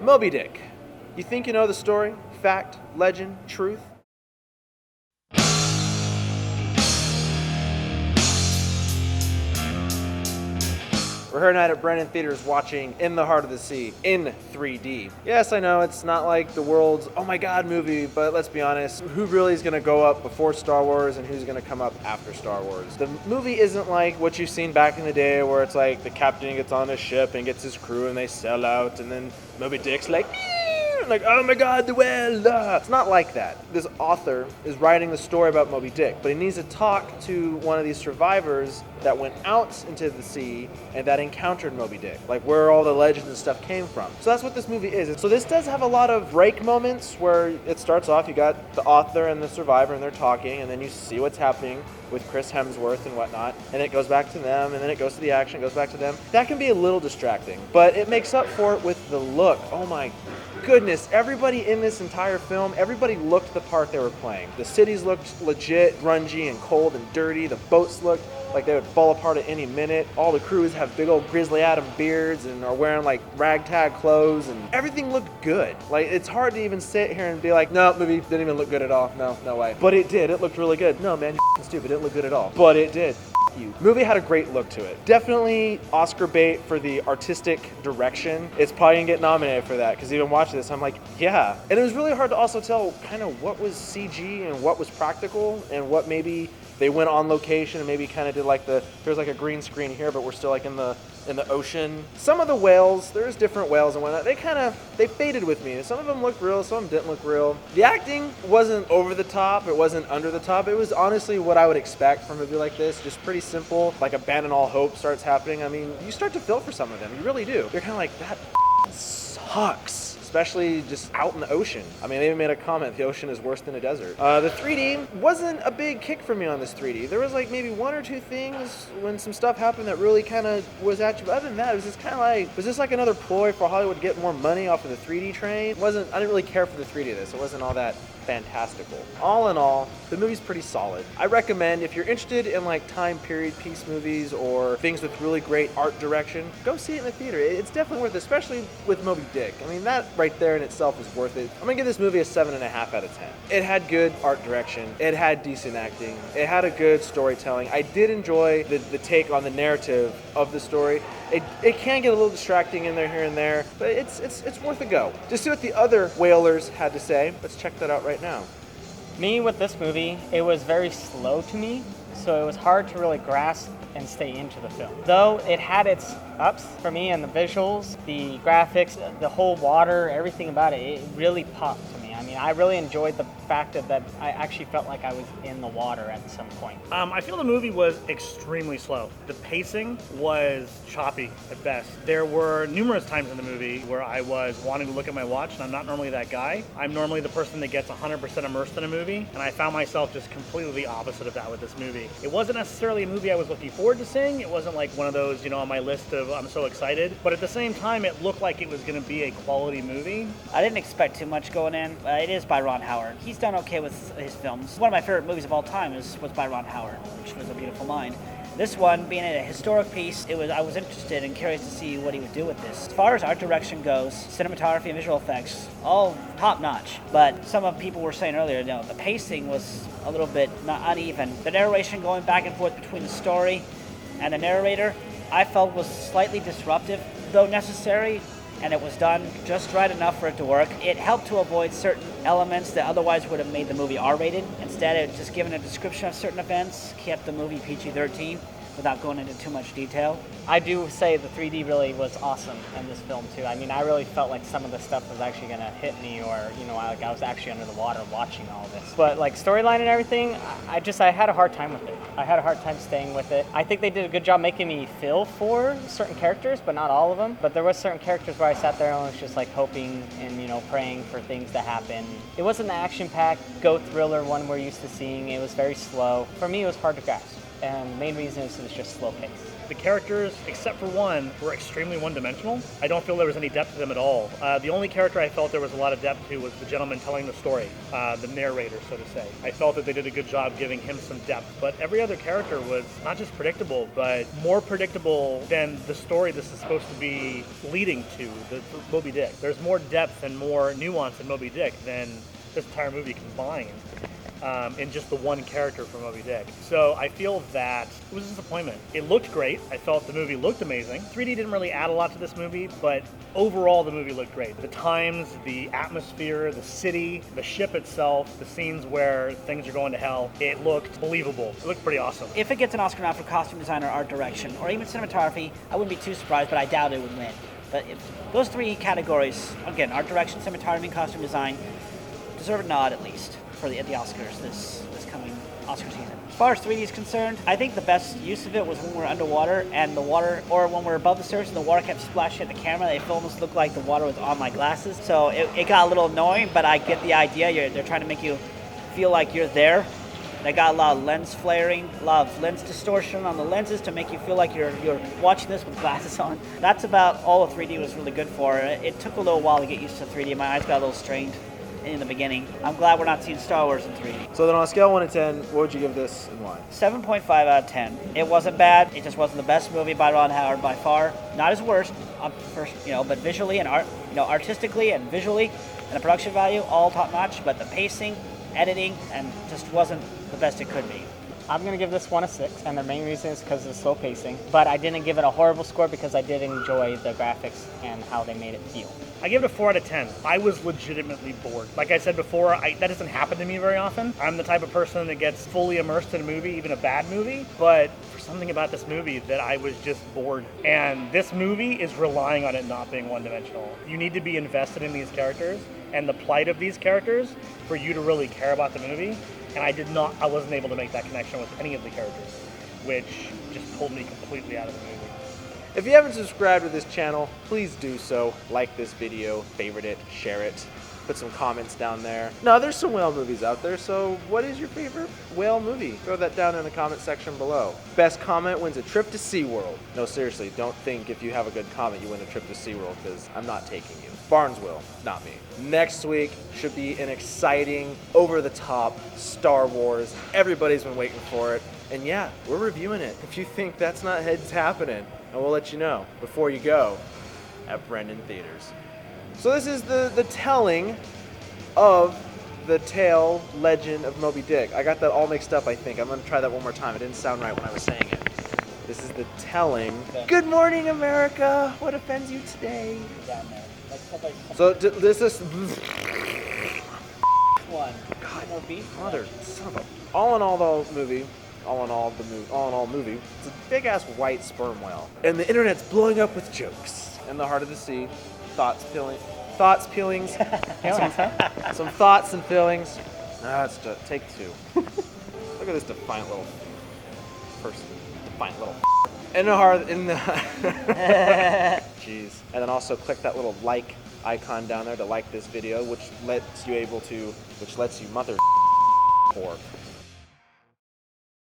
Moby Dick. You think you know the story? Fact, legend, truth? We're here tonight at Brennan Theaters watching In the Heart of the Sea in 3D. Yes, I know it's not like the world's oh my god movie, but let's be honest, who really is going to go up before Star Wars and who's going to come up after Star Wars? The movie isn't like what you've seen back in the day where it's like the captain gets on a ship and gets his crew and they sell out and then Moby Dick's like oh my god, the whale! It's not like that. This author is writing the story about Moby Dick, but he needs to talk to one of these survivors that went out into the sea and that encountered Moby Dick, like where all the legends and stuff came from. So that's what this movie is. So this does have a lot of break moments where it starts off, you got the author and the survivor and they're talking, and then you see what's happening with Chris Hemsworth and whatnot, and it goes back to them, and then it goes to the action, it goes back to them. That can be a little distracting, but it makes up for it with the look. Oh my goodness, everybody in this entire film, everybody looked the part they were playing. The cities looked legit, grungy and cold and dirty. The boats looked like they would fall apart at any minute. All the crews have big old Grizzly Adam beards and are wearing like ragtag clothes, and everything looked good. Like, it's hard to even sit here and be like, no, movie didn't even look good at all. No way. But it did. It looked really good. No, man, you're stupid. It didn't look good at all. But it did. You. Movie had a great look to it. Definitely Oscar bait for the artistic direction. It's probably gonna get nominated for that, because even watching this, I'm like, yeah. And it was really hard to also tell kind of what was CG and what was practical and what maybe they went on location and maybe kind of did like there's like a green screen here, but we're still like in the ocean. Some of the whales, there's different whales and whatnot, they faded with me. Some of them looked real, some of them didn't look real. The acting wasn't over the top, it wasn't under the top. It was honestly what I would expect from a movie like this, just pretty simple. Like Abandon All Hope starts happening. I mean, you start to feel for some of them, you really do. You're kind of like, that sucks. Especially just out in the ocean. I mean, they even made a comment, the ocean is worse than a desert. The 3D wasn't a big kick for me on this 3D. There was like maybe one or two things when some stuff happened that really kind of was at you. But other than that, it was just kind of like, was this like another ploy for Hollywood to get more money off of the 3D train? I didn't really care for the 3D of this. It wasn't all that fantastical. All in all, the movie's pretty solid. I recommend, if you're interested in like time period piece movies or things with really great art direction, go see it in the theater. It's definitely worth it, especially with Moby Dick. I mean, that right there in itself is worth it. I'm gonna give this movie a 7.5 out of 10. It had good art direction, it had decent acting, it had a good storytelling. I did enjoy the take on the narrative of the story. It can get a little distracting in there here and there, but it's worth a go. Just see what the other whalers had to say. Let's check that out right now. Me, with this movie, it was very slow to me, so it was hard to really grasp and stay into the film. Though it had its ups for me, and the visuals, the graphics, the whole water, everything about it really popped to me. I mean, I really enjoyed the fact that I actually felt like I was in the water at some point. I feel the movie was extremely slow. The pacing was choppy at best. There were numerous times in the movie where I was wanting to look at my watch, and I'm not normally that guy. I'm normally the person that gets 100% immersed in a movie, and I found myself just completely the opposite of that with this movie. It wasn't necessarily a movie I was looking forward to seeing. It wasn't like one of those, on my list of I'm so excited, but at the same time, it looked like it was going to be a quality movie. I didn't expect too much going in. It is by Ron Howard. He's done okay with his films. One of my favorite movies of all time was by Ron Howard, which was A Beautiful Mind. This one, being a historic piece, I was interested and curious to see what he would do with this. As far as art direction goes, cinematography and visual effects, all top notch. But some of people were saying earlier, the pacing was a little bit uneven. The narration going back and forth between the story and the narrator, I felt was slightly disruptive, though necessary, and it was done just right enough for it to work. It helped to avoid certain elements that otherwise would have made the movie R-rated. Instead, it just given a description of certain events, kept the movie PG-13 without going into too much detail. I do say the 3D really was awesome in this film too. I mean, I really felt like some of the stuff was actually going to hit me, or I was actually under the water watching all this. But like storyline and everything, I had a hard time with it. I had a hard time staying with it. I think they did a good job making me feel for certain characters, but not all of them. But there was certain characters where I sat there and was just like hoping and praying for things to happen. It wasn't the action-packed go thriller one we're used to seeing. It was very slow. For me, it was hard to grasp. and the main reason is it's just slow pace. The characters, except for one, were extremely one-dimensional. I don't feel there was any depth to them at all. The only character I felt there was a lot of depth to was the gentleman telling the story, the narrator, so to say. I felt that they did a good job giving him some depth, but every other character was not just predictable, but more predictable than the story this is supposed to be leading to, the Moby Dick. There's more depth and more nuance in Moby Dick than this entire movie combined. In just the one character from Moby Dick. So I feel that it was a disappointment. It looked great. I felt the movie looked amazing. 3D didn't really add a lot to this movie, but overall the movie looked great. The times, the atmosphere, the city, the ship itself, the scenes where things are going to hell, it looked believable. It looked pretty awesome. If it gets an Oscar now for costume design or art direction, or even cinematography, I wouldn't be too surprised, but I doubt it would win. But if those three categories, again, art direction, cinematography, and costume design, deserve a nod at least for the Oscars this coming Oscar season. As far as 3D is concerned, I think the best use of it was when we're underwater and the water, or when we're above the surface and the water kept splashing at the camera. It almost looked like the water was on my glasses. So it got a little annoying, but I get the idea. They're trying to make you feel like you're there. They got a lot of lens flaring, a lot of lens distortion on the lenses to make you feel like you're watching this with glasses on. That's about all the 3D was really good for. It took a little while to get used to 3D. My eyes got a little strained in the beginning. I'm glad we're not seeing Star Wars in 3D. So then on a scale of 1 to 10, what would you give this and why? 7.5 out of 10. It wasn't bad. It just wasn't the best movie by Ron Howard by far. Not his worst, but visually and artistically and visually and the production value, all top notch. But the pacing, editing, and just wasn't the best it could be. I'm going to give this one a 6, and the main reason is because of the slow pacing. But I didn't give it a horrible score because I did enjoy the graphics and how they made it feel. I give it a 4 out of 10. I was legitimately bored. Like I said before, that doesn't happen to me very often. I'm the type of person that gets fully immersed in a movie, even a bad movie. But for something about this movie that I was just bored. And this movie is relying on it not being one-dimensional. You need to be invested in these characters and the plight of these characters for you to really care about the movie. And I wasn't able to make that connection with any of the characters, which just pulled me completely out of the movie. If you haven't subscribed to this channel, please do so. Like this video, favorite it, share it, put some comments down there. No, there's some whale movies out there, so what is your favorite whale movie? Throw that down in the comment section below. Best comment wins a trip to SeaWorld. No, seriously, don't think if you have a good comment you win a trip to SeaWorld, because I'm not taking you. Barnes will, not me. Next week should be an exciting, over-the-top Star Wars. Everybody's been waiting for it. And yeah, we're reviewing it. If you think that's not it's happening, and we'll let you know before you go at Brendan Theaters. So this is the telling of the tale, legend of Moby Dick. I got that all mixed up, I think. I'm going to try that one more time. It didn't sound right when I was saying it. This is the telling. Okay. Good morning, America. What offends you today? Down there. So this is... One. God, More beef? mother, son of a... All in all movie, it's a big-ass white sperm whale. And the internet's blowing up with jokes. In the heart of the sea, thoughts, peelings, some thoughts and feelings. That's take 2. Look at this defiant little person. Defiant little in the heart, jeez. And then also click that little like icon down there to like this video, which lets you mother whore.